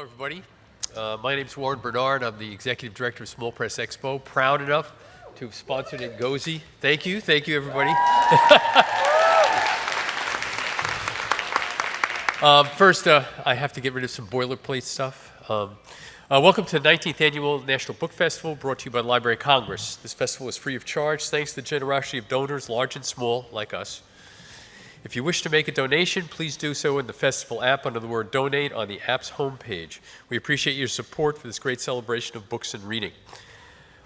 everybody. My name's Warren Bernard. I'm the Executive Director of Small Press Expo. Proud enough to have sponsored Ngozi. Thank you, everybody. First, I have to get rid of some boilerplate stuff. Welcome to the 19th Annual National Book Festival, brought to you by the Library of Congress. This festival is free of charge, thanks to the generosity of donors, large and small, like us. If you wish to make a donation, please do so in the festival app under the word donate on the app's homepage. We appreciate your support for this great celebration of books and reading.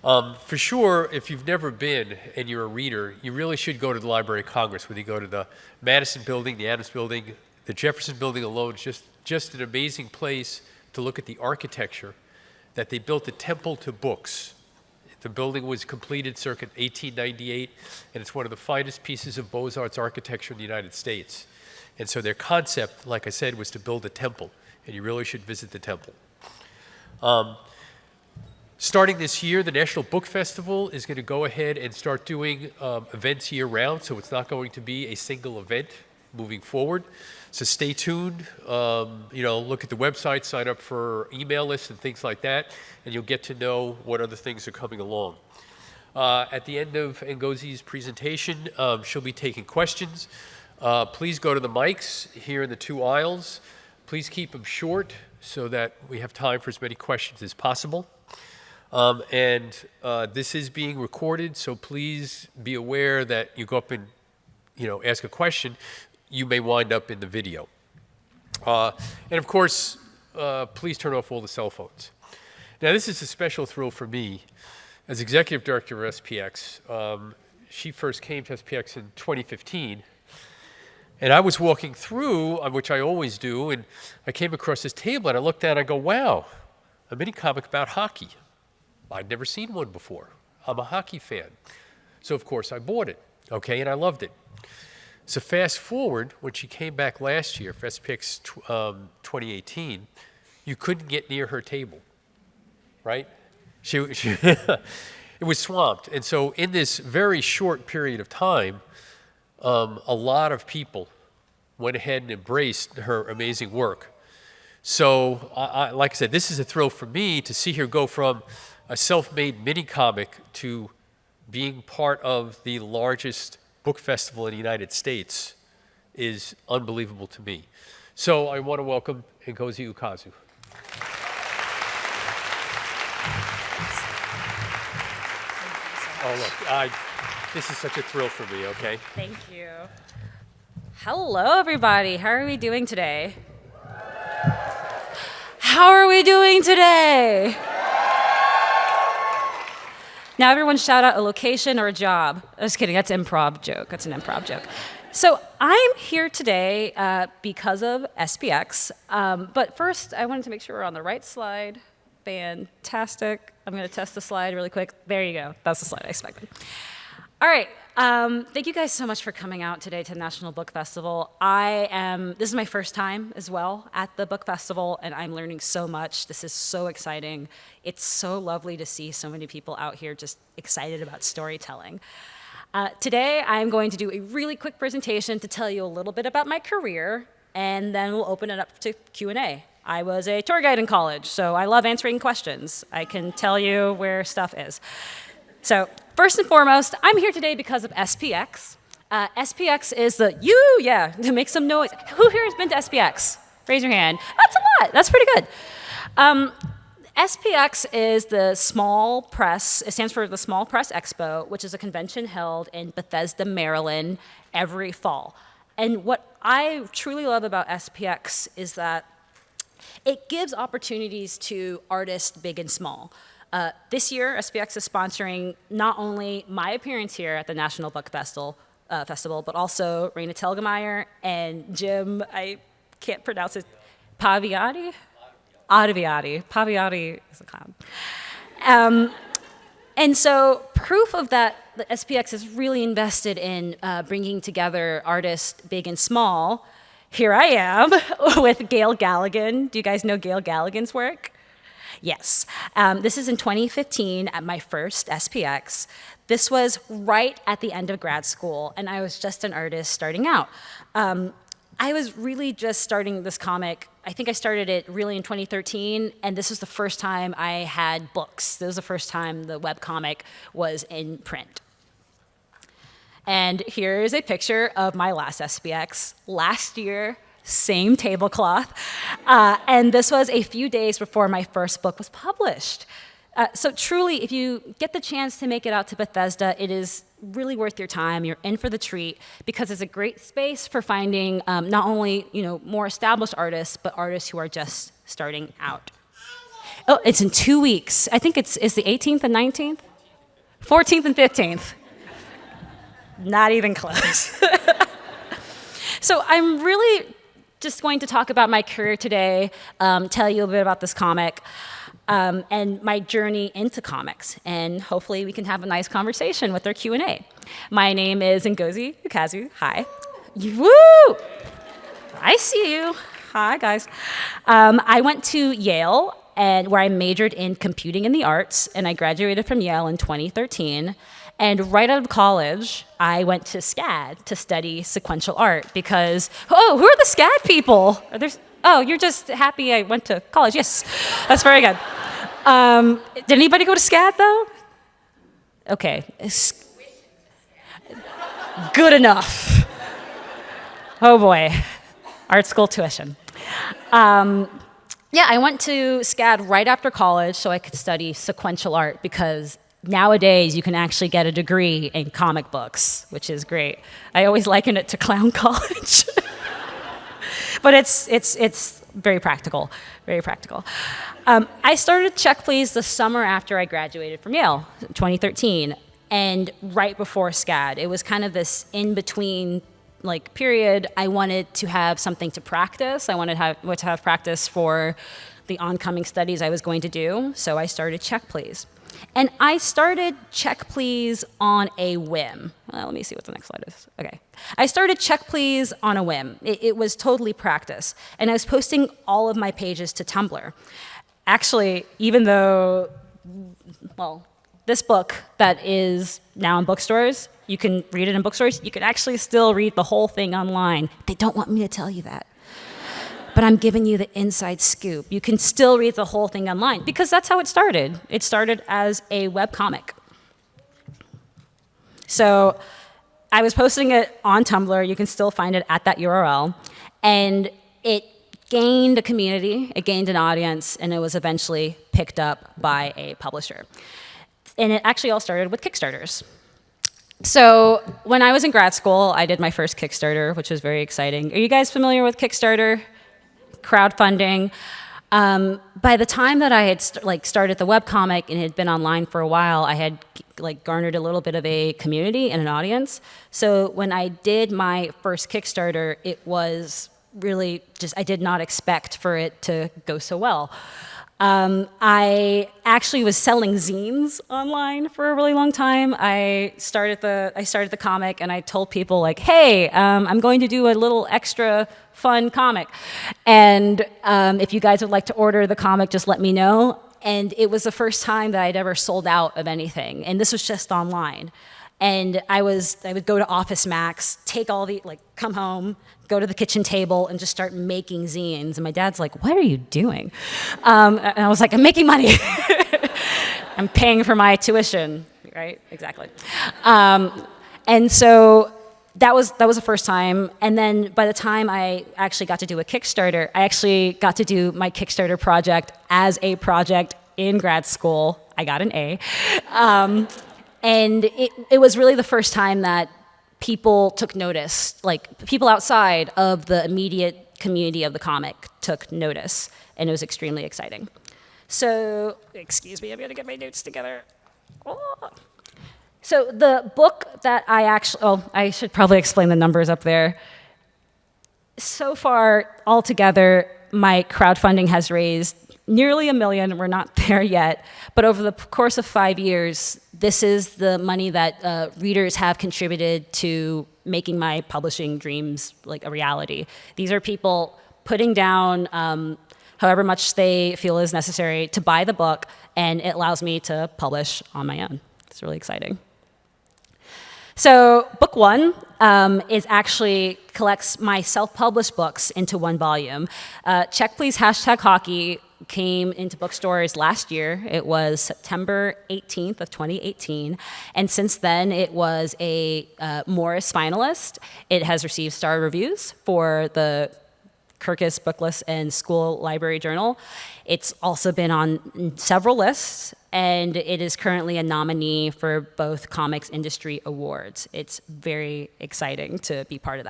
For sure, if you've never been and you're a reader, you really should go to the Library of Congress, whether you go to the Madison Building, the Adams Building, the Jefferson Building alone. It's just an amazing place to look at the architecture, that they built a temple to books. The building was completed circa 1898, and it's one of the finest pieces of Beaux-Arts architecture in the United States. And so their concept, like I said, was to build a temple, and you really should visit the temple. Starting this year, the National Book Festival is going to go ahead and start doing events year-round, so it's not going to be a single event moving forward. So stay tuned, look at the website, sign up for email lists and things like that, and you'll get to know what other things are coming along. At the end of Ngozi's presentation, she'll be taking questions. Please go to the mics here in the two aisles. Please keep them short so that we have time for as many questions as possible. This is being recorded, so please be aware that you go up and ask a question, you may wind up in the video. And of course, please turn off all the cell phones. Now, this is a special thrill for me. As Executive Director of SPX, she first came to SPX in 2015, and I was walking through, which I always do, and I came across this table, and I looked at it, and I go, wow, a mini comic about hockey. I'd never seen one before. I'm a hockey fan. So, of course, I bought it, okay, and I loved it. So fast forward, when she came back last year for SPX 2018, you couldn't get near her table, right? It was swamped. And so in this very short period of time, a lot of people went ahead and embraced her amazing work. So like I said, this is a thrill for me to see her go from a self-made mini comic to being part of the largest book festival in the United States is unbelievable to me. So I want to welcome Ngozi Ukazu. Oh, look, this is such a thrill for me, okay? Thank you. Hello, everybody. How are we doing today? How are we doing today? Now everyone shout out a location or a job. Just kidding, that's an improv joke. So I'm here today because of SPX, but first I wanted to make sure we're on the right slide. Fantastic. I'm gonna test the slide really quick. There you go, that's the slide I expected. All right, thank you guys so much for coming out today to the National Book Festival. This is my first time as well at the Book Festival, and I'm learning so much. This is so exciting. It's so lovely to see so many people out here just excited about storytelling. Today, I'm going to do a really quick presentation to tell you a little bit about my career, and then we'll open it up to Q&A. I was a tour guide in college, so I love answering questions. I can tell you where stuff is. So first and foremost, I'm here today because of SPX. SPX is to make some noise. Who here has been to SPX? Raise your hand. That's a lot. That's pretty good. SPX is the Small Press. It stands for the Small Press Expo, which is a convention held in Bethesda, Maryland, every fall. And what I truly love about SPX is that it gives opportunities to artists big and small. This year, SPX is sponsoring not only my appearance here at the National Book Festival, but also Raina Telgemeier and Jim, I can't pronounce it, Paviati? Paviati. Paviati is a clown. And so proof of that, the SPX is really invested in bringing together artists big and small. Here I am with Gail Galligan. Do you guys know Gail Galligan's work? Yes. This is in 2015 at my first SPX. This was right at the end of grad school, and I was just an artist starting out. I was really just starting this comic. I think I started it really in 2013, and this was the first time I had books. This was the first time the webcomic was in print. And here is a picture of my last SPX. Last year, same tablecloth. And this was a few days before my first book was published. So truly, if you get the chance to make it out to Bethesda, it is really worth your time. You're in for the treat because it's a great space for finding not only more established artists, but artists who are just starting out. Oh, it's in 2 weeks. I think it's the 18th and 19th? 14th and 15th. Not even close. So I'm really just going to talk about my career today, tell you a bit about this comic, and my journey into comics. And hopefully we can have a nice conversation with our Q&A. My name is Ngozi Ukazu. Hi. Woo! I see you. Hi, guys. I went to Yale, where I majored in computing and the arts, and I graduated from Yale in 2013. And right out of college, I went to SCAD to study sequential art because, who are the SCAD people? You're just happy I went to college. Yes, that's very good. Did anybody go to SCAD, though? Okay. Good enough. Oh, boy. Art school tuition. I went to SCAD right after college so I could study sequential art because nowadays, you can actually get a degree in comic books, which is great. I always liken it to clown college. But it's very practical, very practical. I started Check Please the summer after I graduated from Yale, 2013, and right before SCAD. It was kind of this in-between period. I wanted to have something to practice. I wanted to have practice for the oncoming studies I was going to do, so I started Check Please. And I started Check Please on a whim. Well, let me see what the next slide is. Okay. I started Check Please on a whim. It was totally practice. And I was posting all of my pages to Tumblr. Actually, even though, this book that is now in bookstores, you can read it in bookstores, you can actually still read the whole thing online. They don't want me to tell you that. But I'm giving you the inside scoop. You can still read the whole thing online because that's how it started. It started as a webcomic. So I was posting it on Tumblr. You can still find it at that URL. And it gained a community, it gained an audience, and it was eventually picked up by a publisher. And it actually all started with Kickstarters. So when I was in grad school, I did my first Kickstarter, which was very exciting. Are you guys familiar with Kickstarter? Crowdfunding. By the time that I had started the webcomic and it had been online for a while, I had garnered a little bit of a community and an audience. So when I did my first Kickstarter, it was really I did not expect for it to go so well. I actually was selling zines online for a really long time. I started the comic and I told people hey, I'm going to do a little extra fun comic. And if you guys would like to order the comic, just let me know. And it was the first time that I'd ever sold out of anything. And this was just online. And I would go to Office Max, take all the, come home, go to the kitchen table, and just start making zines. And my dad's like, what are you doing? And I was like, I'm making money. I'm paying for my tuition, right? Exactly. And so that was the first time. And then by the time I actually got to do a Kickstarter, I actually got to do my Kickstarter project as a project in grad school. I got an A. And it was really the first time that people took notice, people outside of the immediate community of the comic took notice, and it was extremely exciting. So, excuse me, I'm gonna get my notes together. Oh. So the book that I should probably explain the numbers up there. So far, altogether, my crowdfunding has raised nearly $1 million. We're not there yet. But over the course of 5 years, this is the money that readers have contributed to making my publishing dreams a reality. These are people putting down however much they feel is necessary to buy the book, and it allows me to publish on my own. It's really exciting. So book one is actually collects my self-published books into one volume. Check Please #hockey came into bookstores last year. It was September 18th of 2018. And since then, it was a Morris finalist. It has received star reviews for the Kirkus Booklist and School Library Journal. It's also been on several lists, and it is currently a nominee for both Comics Industry Awards. It's very exciting to be part of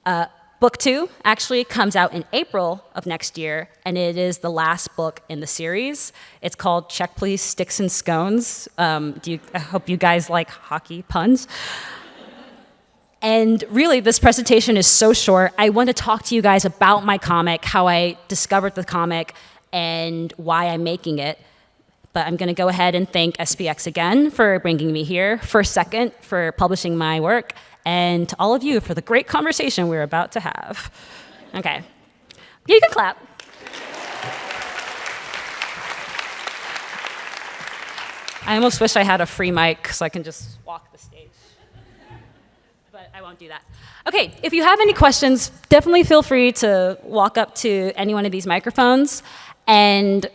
that. Book two actually comes out in April of next year, and it is the last book in the series. It's called Check Please Sticks and Scones. I hope you guys like hockey puns. And really, this presentation is so short. I want to talk to you guys about my comic, how I discovered the comic, and why I'm making it. But I'm going to go ahead and thank SPX again for bringing me here, First Second for publishing my work, and to all of you for the great conversation we're about to have. Okay. You can clap. I almost wish I had a free mic so I can just walk the stage. But I won't do that. Okay, if you have any questions, definitely feel free to walk up to any one of these microphones, and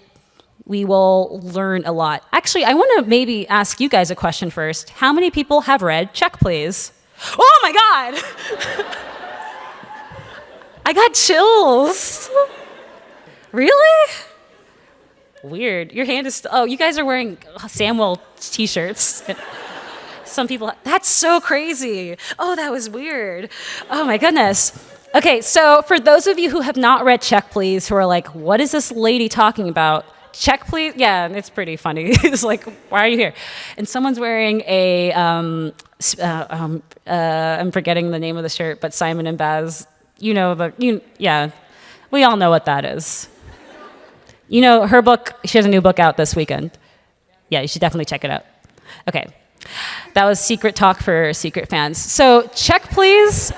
we will learn a lot. Actually, I want to maybe ask you guys a question first. How many people have read Check Please? Oh my God! I got chills. Really? Weird. Your hand is, oh, you guys are wearing Samwell t-shirts. Some people, that's so crazy. Oh, that was weird. Oh my goodness. Okay, so for those of you who have not read Check Please, who are like, what is this lady talking about? Check Please, yeah, it's pretty funny. It's like, why are you here? And someone's wearing a, I'm forgetting the name of the shirt, but Simon and Baz, yeah, we all know what that is. You know, her book, she has a new book out this weekend. Yeah, you should definitely check it out. Okay, that was secret talk for secret fans. So Check Please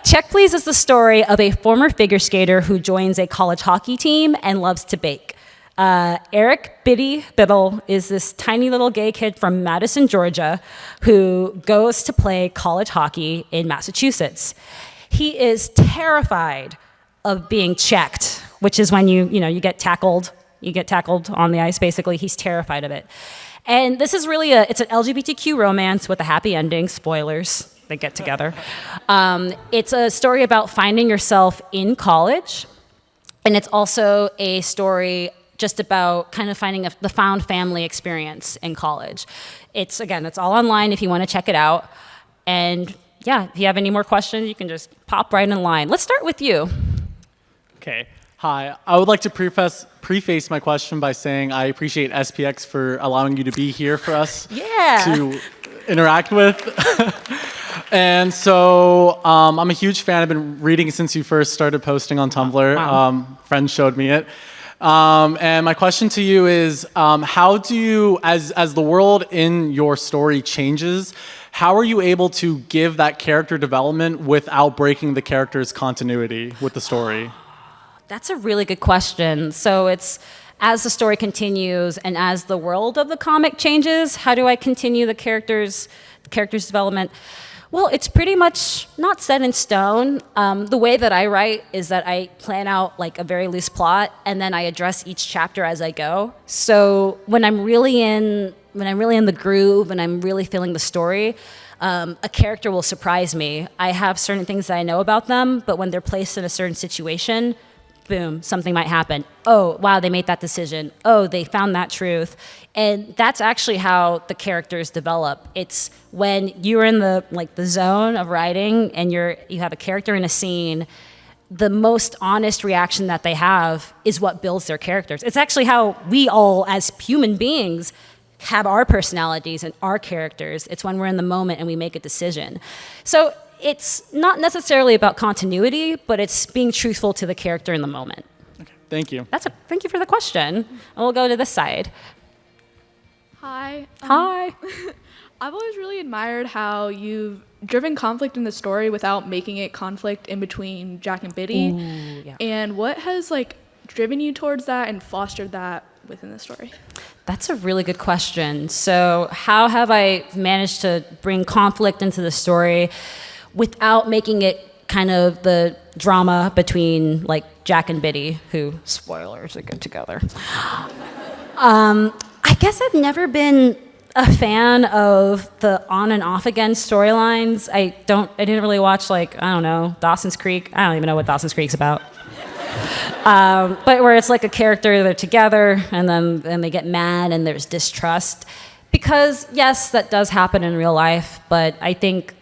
is the story of a former figure skater who joins a college hockey team and loves to bake. Eric Bittle is this tiny little gay kid from Madison, Georgia, who goes to play college hockey in Massachusetts. He is terrified of being checked, which is when you get tackled. You get tackled on the ice, basically. He's terrified of it. And this is really it's an LGBTQ romance with a happy ending. Spoilers, they get together. It's a story about finding yourself in college. And it's also a story just about kind of finding the found family experience in college. It's all online if you want to check it out. And yeah, if you have any more questions, you can just pop right in line. Let's start with you. Okay. Hi. I would like to preface my question by saying I appreciate SPX for allowing you to be here for us to interact with. And so I'm a huge fan. I've been reading since you first started posting on Tumblr. Wow. Friends showed me it. And my question to you is, how do you, as the world in your story changes, how are you able to give that character development without breaking the character's continuity with the story? That's a really good question. So it's, as the story continues and as the world of the comic changes, how do I continue the character's development? Well, it's pretty much not set in stone. The way that I write is that I plan out like a very loose plot, and then I address each chapter as I go. So when I'm really in the groove and I'm really feeling the story, a character will surprise me. I have certain things that I know about them, but when they're placed in a certain situation, boom, something might happen. Oh, wow, they made that decision. Oh, they found that truth. And that's actually how the characters develop. It's when you're in the zone of writing and you have a character in a scene, the most honest reaction that they have is what builds their characters. It's actually how we all, as human beings, have our personalities and our characters. It's when we're in the moment and we make a decision. So it's not necessarily about continuity, but it's being truthful to the character in the moment. Okay, thank you. Thank you for the question. And we'll go to this side. Hi. Hi. I've always really admired how you've driven conflict in the story without making it conflict in between Jack and Biddy. Ooh, yeah. And what has driven you towards that and fostered that within the story? That's a really good question. So how have I managed to bring conflict into the story without making it kind of the drama between like Jack and Biddy, who, spoilers, they get together. I guess I've never been a fan of the on and off again storylines. I didn't really watch, like, I don't know, Dawson's Creek. I don't even know what Dawson's Creek's about. But where it's like a character, they're together, and then they get mad and there's distrust. Because, yes, that does happen in real life, but I think,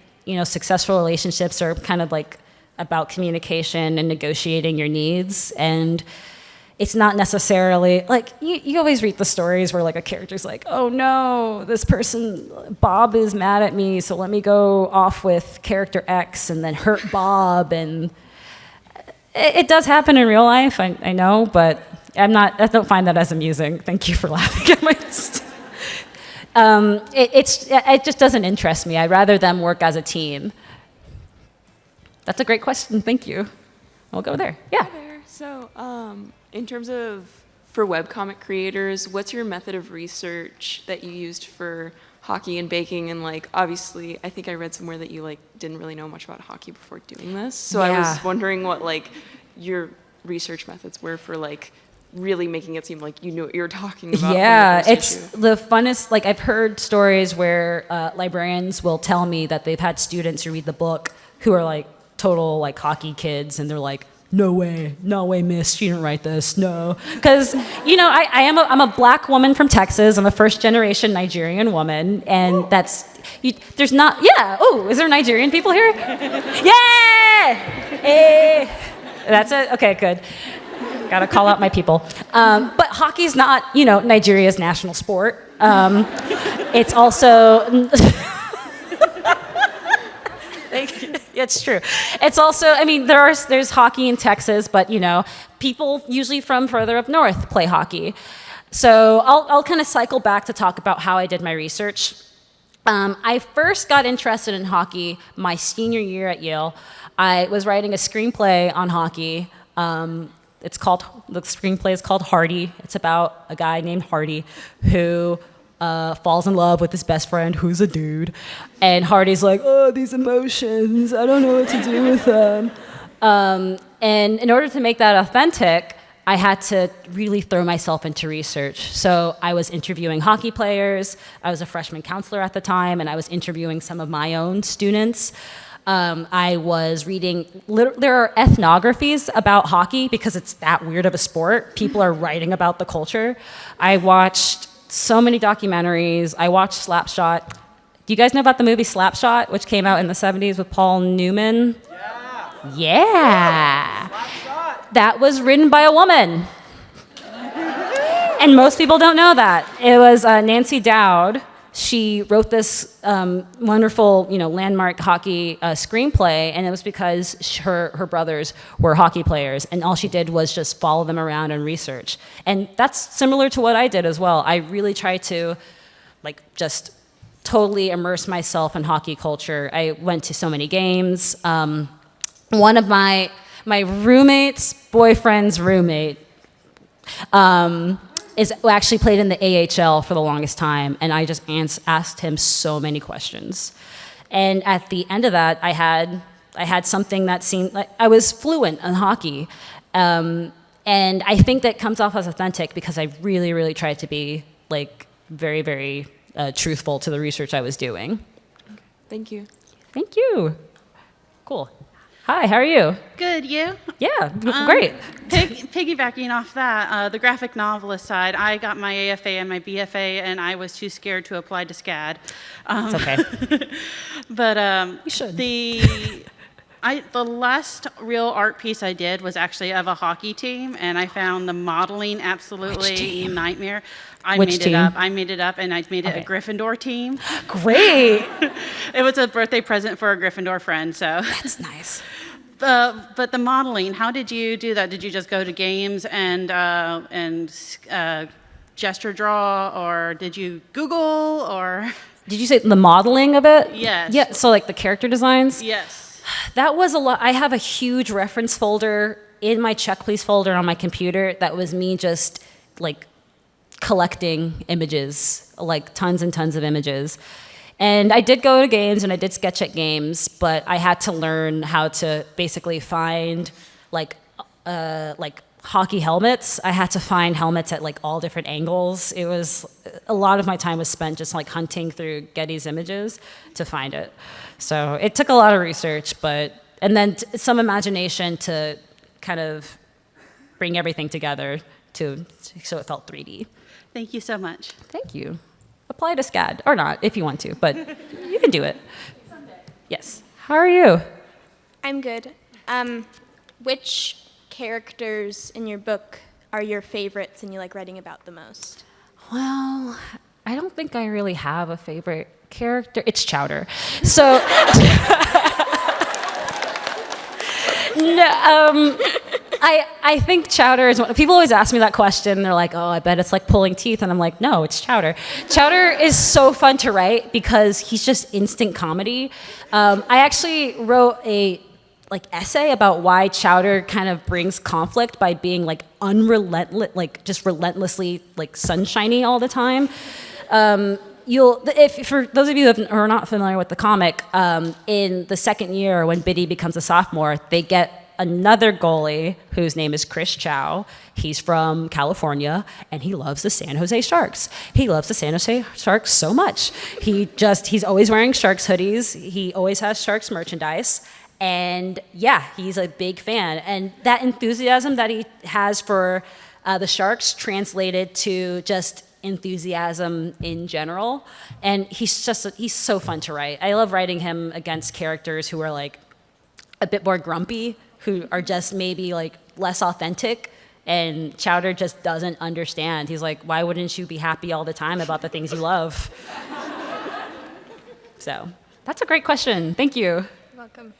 successful relationships are kind of like about communication and negotiating your needs. And it's not necessarily, like, you always read the stories where, like, a character's like, oh, no, this person, Bob is mad at me, so let me go off with character X and then hurt Bob. And it does happen in real life, I know, but I don't find that as amusing. Thank you for laughing at my it just doesn't interest me. I'd rather them work as a team. That's a great question. Thank you. We'll go there. Yeah. Hi there. So, in terms of for webcomic creators, what's your method of research that you used for hockey and baking? And like, obviously, I think I read somewhere that you like didn't really know much about hockey before doing this. So I was wondering what like your research methods were for like really making it seem like you knew what you were talking about. Yeah, it's the funnest. Like, I've heard stories where librarians will tell me that they've had students who read the book who are like total like hockey kids, and they're like, no way, miss, she didn't write this, no. Because, I'm a black woman from Texas. I'm a first-generation Nigerian woman, and there's not, is there Nigerian people here? Yeah! Hey! That's it? Okay, good. Gotta call out my people. But hockey's not, Nigeria's national sport. It's also... It's true. It's also, there's hockey in Texas, but, people usually from further up north play hockey. So I'll kind of cycle back to talk about how I did my research. I first got interested in hockey my senior year at Yale. I was writing a screenplay on hockey. The screenplay is called Hardy. It's about a guy named Hardy who falls in love with his best friend who's a dude. And Hardy's like, oh, these emotions, I don't know what to do with them. And in order to make that authentic, I had to really throw myself into research. So I was interviewing hockey players. I was a freshman counselor at the time, and I was interviewing some of my own students. I was reading, there are ethnographies about hockey because it's that weird of a sport. People are writing about the culture. I watched so many documentaries. I watched Slapshot. Do you guys know about the movie Slapshot, which came out in the 70s with Paul Newman? Yeah. That was written by a woman. And most people don't know that. It was Nancy Dowd. She wrote this wonderful, landmark hockey screenplay, and it was because her brothers were hockey players, and all she did was just follow them around and research. And that's similar to what I did as well. I really tried to, just totally immerse myself in hockey culture. I went to so many games. One of my roommate's boyfriend's roommate actually played in the AHL for the longest time, and I just asked him so many questions. And at the end of that, I had something that seemed like I was fluent in hockey. And I think that comes off as authentic because I really, really tried to be very, very truthful to the research I was doing. Thank you. Thank you. Cool. Hi, how are you? Good, you? Yeah, great. Piggybacking off that, the graphic novelist side, I got my AFA and my BFA, and I was too scared to apply to SCAD. It's okay. But you should. The last real art piece I did was actually of a hockey team, and I found the modeling absolutely a nightmare. I made it up, and I made it a Gryffindor team. Great. It was a birthday present for a Gryffindor friend, so. That's nice. But the modeling, how did you do that? Did you just go to games and gesture draw, or did you Google, or? Did you say the modeling of it? Yes. Yeah, so the character designs? Yes. That was a lot. I have a huge reference folder in my Check Please folder on my computer that was me just collecting images, like tons and tons of images. And I did go to games and I did sketch at games, but I had to learn how to basically find like hockey helmets. I had to find helmets at like all different angles. It was a lot of my time was spent just like hunting through Getty's images to find it. So it took a lot of research, and then some imagination to kind of bring everything together so it felt 3D. Thank you so much. Thank you. Apply to SCAD, or not, if you want to, but you can do it. Someday. Yes. How are you? I'm good. Which characters in your book are your favorites and you like writing about the most? Well, I don't think I really have a favorite character. It's Chowder. So, no, I think Chowder is one. People always ask me that question. They're like, "Oh, I bet it's like pulling teeth," and I'm like, "No, it's Chowder." Chowder is so fun to write because he's just instant comedy. I actually wrote a essay about why Chowder kind of brings conflict by being like unrelentless, like just relentlessly like sunshiny all the time. If for those of you who are not familiar with the comic, in the second year when Biddy becomes a sophomore, they get another goalie whose name is Chris Chow. He's from California, and he loves the San Jose Sharks. He loves the San Jose Sharks so much. He's always wearing Sharks hoodies. He always has Sharks merchandise. And yeah, he's a big fan. And that enthusiasm that he has for the Sharks translated to just enthusiasm in general. And he's so fun to write. I love writing him against characters who are like a bit more grumpy, who are just maybe like less authentic, and Chowder just doesn't understand. He's like, why wouldn't you be happy all the time about the things you love? So that's a great question. Thank you. You're welcome.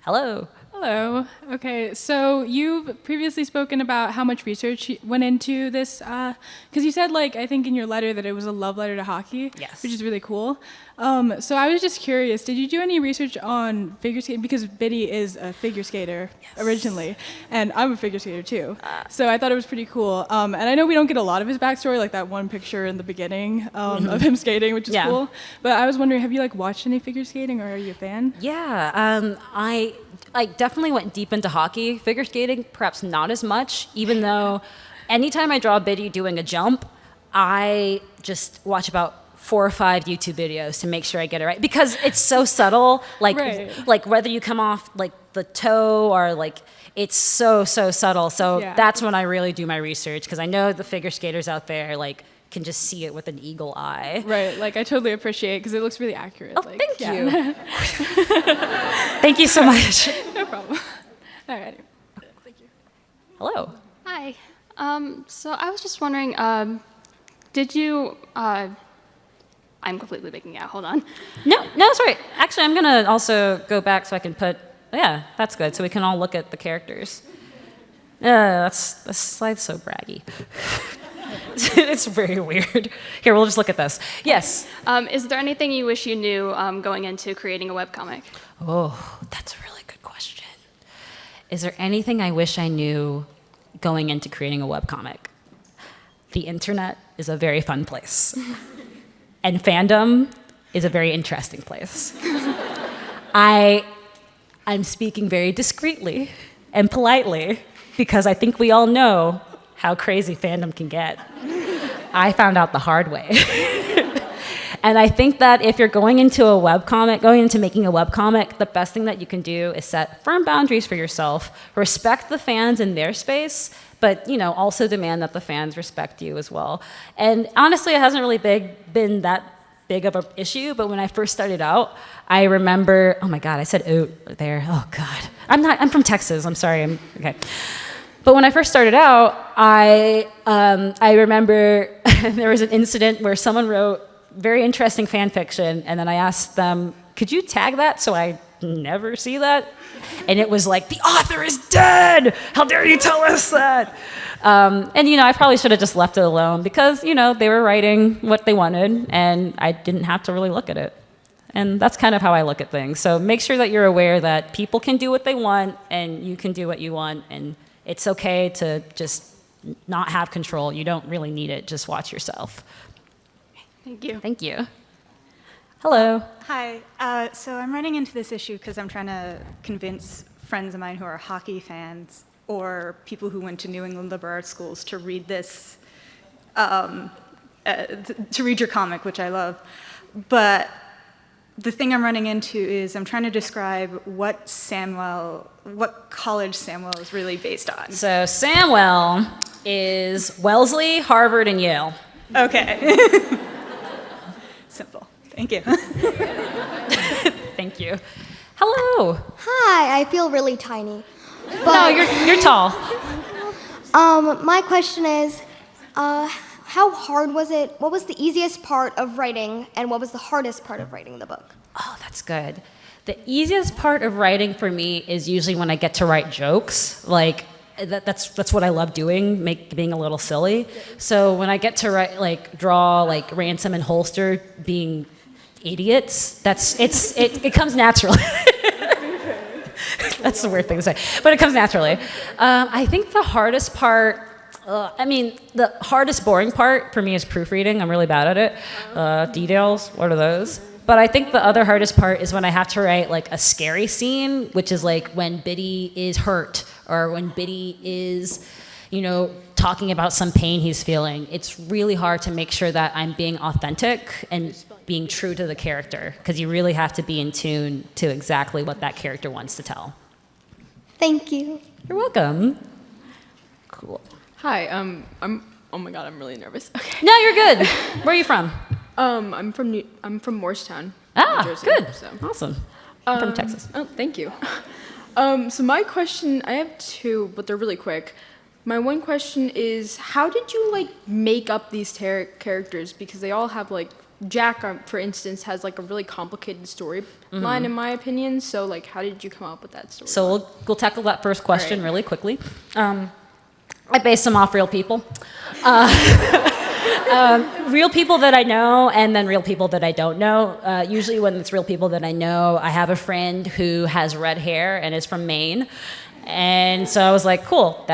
Hello. Hello. Okay, so you've previously spoken about how much research went into this, because you said, like, I think in your letter that it was a love letter to hockey, Yes. which is really cool. So I was just curious, did you do any research on figure skating? Because Biddy is a figure skater originally, and I'm a figure skater too. So I thought it was pretty cool. And I know we don't get a lot of his backstory, like that one picture in the beginning of him skating, which is cool. But I was wondering, have you like watched any figure skating, or are you a fan? Yeah, I definitely went deep into hockey. Figure skating, perhaps not as much, even though anytime I draw Biddy doing a jump, I just watch about 4 or 5 YouTube videos to make sure I get it right, because it's so subtle. Like, like whether you come off like the toe or like, it's so subtle. So that's when I really do my research, because I know the figure skaters out there like can just see it with an eagle eye. Right, like I totally appreciate it because it looks really accurate. Oh, like, thank you. Thank you so much. No problem. All right. Thank you. Hello. Hi. So I was just wondering, did you, I'm completely blanking out, hold on. No, sorry. Actually, I'm gonna also go back so I can put, yeah, that's good. So we can all look at the characters. This slide's so braggy. It's very weird. Here, we'll just look at this. Yes. Is there anything you wish you knew going into creating a webcomic? Oh, that's a really good question. Is there anything I wish I knew going into creating a webcomic? The internet is a very fun place. And fandom is a very interesting place. I'm speaking very discreetly and politely because I think we all know how crazy fandom can get. I found out the hard way. And I think that if you're going into making a webcomic, the best thing that you can do is set firm boundaries for yourself, respect the fans in their space, but also demand that the fans respect you as well. And honestly, it hasn't really been that big of an issue, but when I first started out, I remember, oh my God, I said oat there. Oh God. I'm from Texas, I'm sorry, okay. But when I first started out, I remember there was an incident where someone wrote very interesting fan fiction, and then I asked them, could you tag that so I never see that? And it was like, the author is dead! How dare you tell us that? And I probably should have just left it alone because, they were writing what they wanted, and I didn't have to really look at it. And that's kind of how I look at things. So make sure that you're aware that people can do what they want, and you can do what you want, and it's okay to just not have control. You don't really need it. Just watch yourself. Thank you. Thank you. Hello. Hi. So I'm running into this issue because I'm trying to convince friends of mine who are hockey fans or people who went to New England liberal arts schools to read this, to read your comic, which I love. But the thing I'm running into is I'm trying to describe what college Samwell is really based on. So Samwell is Wellesley, Harvard, and Yale. Okay. Simple. Thank you. Thank you. Hello. Hi, I feel really tiny. No, you're tall. My question is, how hard was it? What was the easiest part of writing, and what was the hardest part of writing the book? Oh, that's good. The easiest part of writing for me is usually when I get to write jokes. Like that's what I love doing, being a little silly. So when I get to write, draw Ransom and Holster being idiots, it comes naturally. That's the weird thing to say, but it comes naturally. I think the hardest part, the hardest boring part for me is proofreading. I'm really bad at it. Details, what are those? But I think the other hardest part is when I have to write a scary scene, which is when Biddy is hurt or when Biddy is, talking about some pain he's feeling. It's really hard to make sure that I'm being authentic and being true to the character, because you really have to be in tune to exactly what that character wants to tell. Thank you. You're welcome. Cool. Hi, oh my God, I'm really nervous. Okay. No, you're good. Where are you from? I'm from Morristown, Ah, New Jersey, good. so. Awesome. I'm from Texas. Oh, thank you. So my question, I have two, but they're really quick. My one question is, how did you make up these characters? Because they all have Jack, for instance, has a really complicated storyline in my opinion. So how did you come up with that story? So we'll tackle that first question really quickly. I based them off real people. Real people that I know, and then real people that I don't know. Usually when it's real people that I know, I have a friend who has red hair and is from Maine. And so I was like, cool,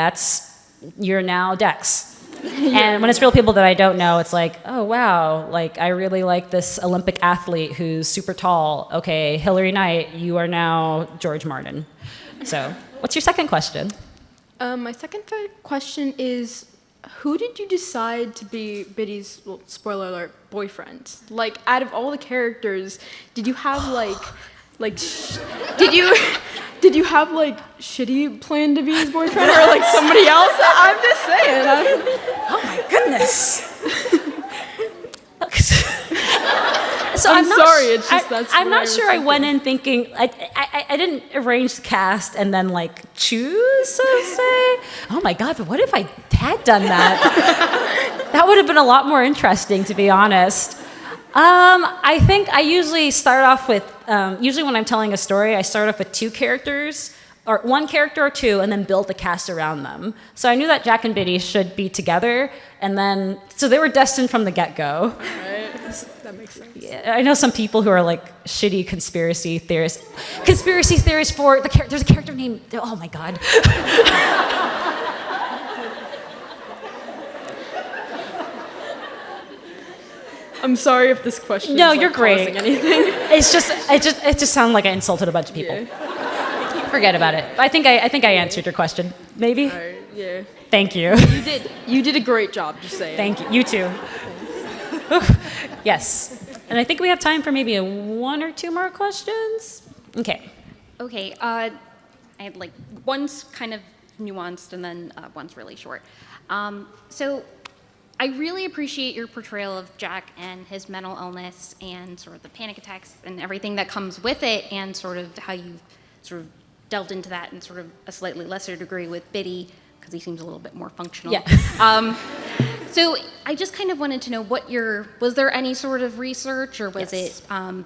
you're now Dex. And when it's real people that I don't know, it's oh wow, I really like this Olympic athlete who's super tall. Okay, Hillary Knight, you are now George Martin. So what's your second question? My second question is, who did you decide to be Biddy's, well, spoiler alert, boyfriend? Out of all the characters, did you have did you have shitty plan to be his boyfriend or somebody else? I'm just saying. Oh my goodness. So I'm sorry. It's just I'm not sure I went in thinking I didn't arrange the cast and then choose, so to say. Oh my God! But what if I had done that? That would have been a lot more interesting, to be honest. I think I usually start off with usually when I'm telling a story, I start off with two characters. Or one character or two, and then build the cast around them. So I knew that Jack and Biddy should be together, and then so they were destined from the get-go. Right. That makes sense. Yeah, I know some people who are shitty conspiracy theorists. Conspiracy theories for there's a character named. Oh my God. I'm sorry if this question No, is you're great. causing anything. It just sounded like I insulted a bunch of people. Yeah. Forget about it. I think I answered your question. Maybe. All right, yeah. Thank you. You did a great job. Just saying. Thank you. You too. Yes. And I think we have time for maybe one or two more questions. Okay. Okay. I had one's kind of nuanced and then one's really short. So I really appreciate your portrayal of Jack and his mental illness and sort of the panic attacks and everything that comes with it, and sort of how you've sort of delved into that in sort of a slightly lesser degree with Biddy, because he seems a little bit more functional. Yeah. So I just kind of wanted to know was there any sort of research, or was it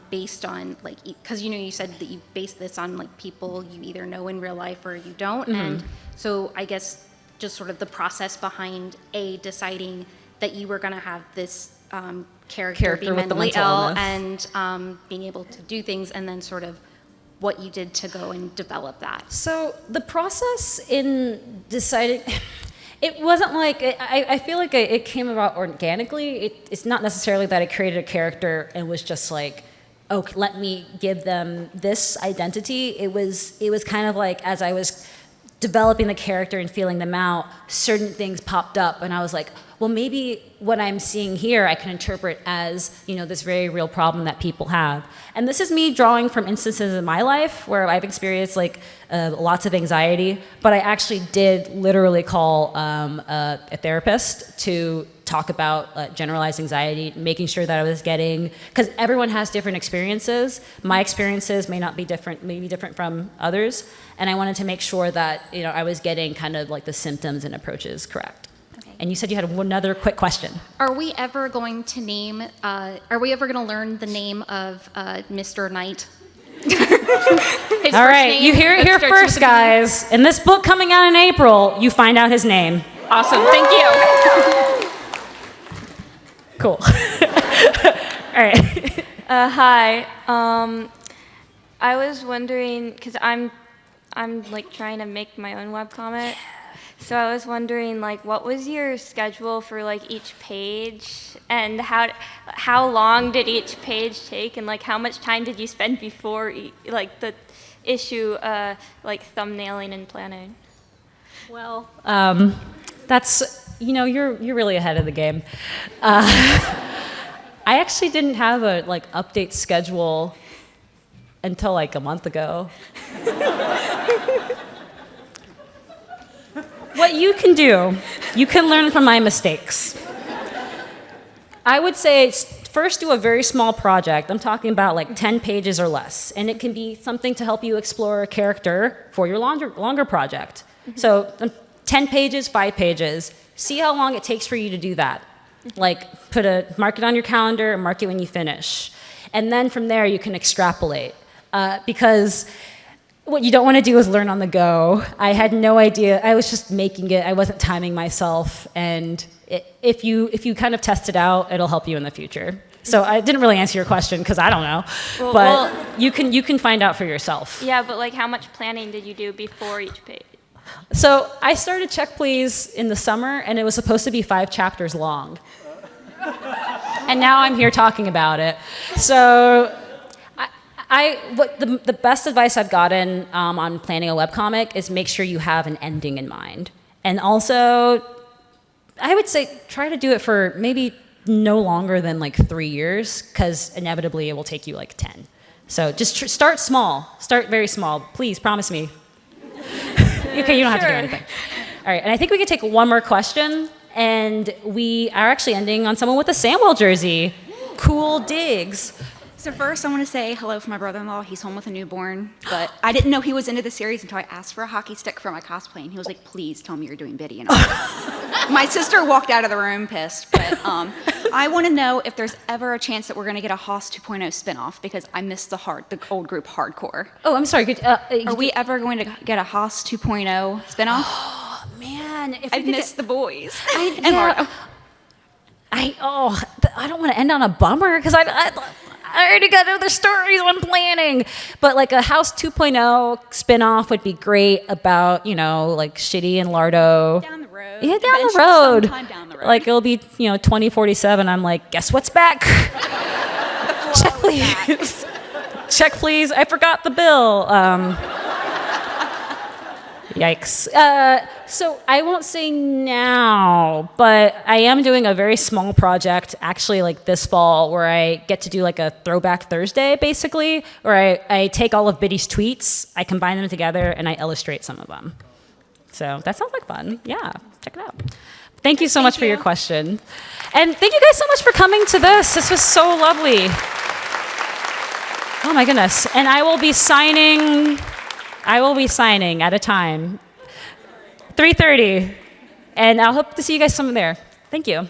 based on because you said that you based this on people you either know in real life or you don't, and so I guess just sort of the process behind deciding that you were going to have this character be mentally ill and being able to do things, and then sort of what you did to go and develop that. So the process in deciding, It wasn't like, I feel like it came about organically. It's not necessarily that I created a character and was just like, oh, let me give them this identity. It was kind of like, as I was developing the character and feeling them out, certain things popped up, and I was like, well, maybe what I'm seeing here I can interpret as, this very real problem that people have. And this is me drawing from instances in my life where I've experienced lots of anxiety, but I actually did literally call a therapist to talk about generalized anxiety, making sure that I was getting, because everyone has different experiences. My experiences may not be different, may be different from others, and I wanted to make sure that I was getting kind of like the symptoms and approaches correct. Okay. And you said you had another quick question. Are we ever going to learn the name of Mr. Knight? All right, you hear it here first, guys. In this book coming out in April, you find out his name. Awesome, thank you. Cool. All right. Hi. I was wondering, because I'm like trying to make my own webcomic. So I was wondering, what was your schedule for each page, and how long did each page take, and how much time did you spend before the issue, thumbnailing and planning? Well, that's you're really ahead of the game. I actually didn't have a update schedule until a month ago. What you can do, you can learn from my mistakes. I would say first do a very small project. I'm talking about 10 pages or less, and it can be something to help you explore a character for your longer project. Mm-hmm. So 10 pages, 5 pages. See how long it takes for you to do that. Mark it on your calendar and mark it when you finish. And then from there you can extrapolate. Because what you don't want to do is learn on the go. I had no idea. I was just making it. I wasn't timing myself. And if you kind of test it out, it'll help you in the future. So I didn't really answer your question because I don't know. But you can find out for yourself. Yeah, but how much planning did you do before each page? So I started Check Please in the summer, and it was supposed to be 5 chapters long. And now I'm here talking about it. So the best advice I've gotten on planning a webcomic is make sure you have an ending in mind. And also, I would say try to do it for maybe no longer than 3 years, because inevitably it will take you 10. So just start small. Start very small. Please, promise me. Okay, you don't have to do anything. All right, and I think we can take one more question, and we are actually ending on someone with a Samwell jersey. Cool digs. So first, I want to say hello for my brother-in-law. He's home with a newborn, but I didn't know he was into the series until I asked for a hockey stick for my cosplay, and he was like, "Please tell me you're doing Biddy." And my sister walked out of the room pissed. But I want to know if there's ever a chance that we're going to get a Haas 2.0 spinoff, because I missed the old group hardcore. Oh, I'm sorry. Are we ever going to get a Haas 2.0 spinoff? Oh man, I missed the boys. I don't want to end on a bummer because I already got other stories I'm planning. But a House 2.0 spinoff would be great about, Shitty and Lardo. Down the road. Yeah, down the road. Sometime down the road. It'll be, 2047. I'm like, guess what's back? Check please. Check please. I forgot the bill. Yikes. So I won't say now, but I am doing a very small project actually this fall where I get to do a throwback Thursday basically, where I take all of Biddy's tweets, I combine them together, and I illustrate some of them. So that sounds like fun. Yeah, check it out. Thank you so much for your question. And thank you guys so much for coming to this. This was so lovely. Oh my goodness. And I will be signing at a time, 3:30, and I'll hope to see you guys some there. Thank you.